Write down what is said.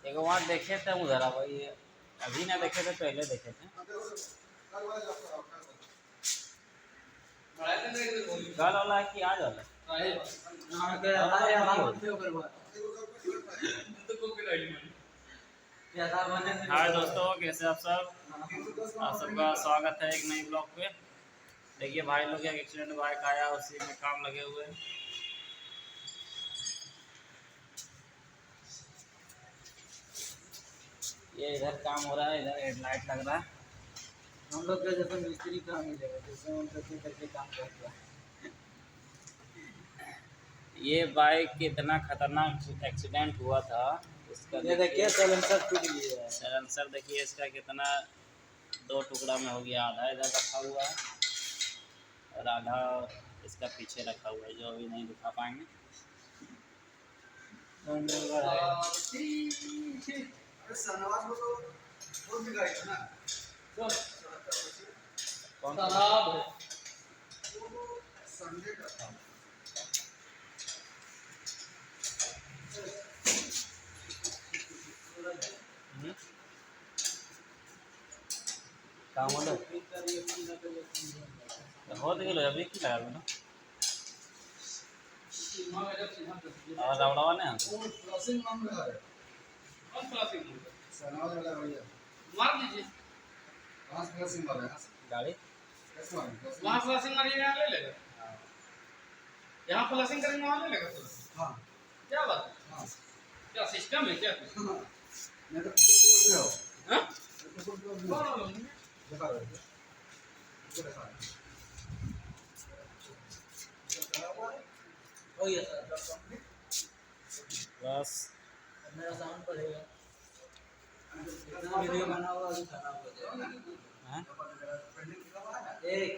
एक बार देखे थे उधर, अब ये अभी ना देखे थे, पहले देखे थे। कल वाला है कि आज वाला? हाय दोस्तों, कैसे आप सब? आप सबका स्वागत है एक नई ब्लॉग पे। देखिए भाई लोग एक एक्सीडेंट बाइक आया, उसी में काम लगे हुए हैं। ये इधर काम हो रहा है, इधर हेडलाइट लग रहा है। हम लोग का जैसे मिस्त्री काम मिलेगा, जैसे हम करके काम करते हैं। ये बाइक कितना खतरनाक एक्सीडेंट हुआ था इसका, ये देखिए साइलेंसर टूट गया है। साइलेंसर देखिए इसका कितना दो टुकड़ा में हो गया। आधा इधर रखा हुआ है और आधा इसका पीछे रखा हुआ है, जो अभी नहीं दिखा पाएंगे। कौन काम होलो हो तो गेलो अभी की लगा ना और रावड़वा ने फ्लशिंग मांग रहा है। कौन फ्लशिंग सनाव वाला भैया मार दीजिए। कहां से फ्लशिंग वाला है? गाड़ी कैसे मारेंगे? वहाँ फ्लशिंग मारिएगा, यहाँ ले लेगा। यहाँ फ्लशिंग करेंगे, वहाँ ले लेगा। हाँ क्या बात है? हाँ क्या सिस्टम है क्या? मैं तो बोल रहा हूँ। हाँ? कौन दिखा रहे हो? दिखा रहे हो ये सर बस मेरा साउंड पड़ेगा। वीडियो बना हुआ अभी खराब हो जाएगा। हैं? एक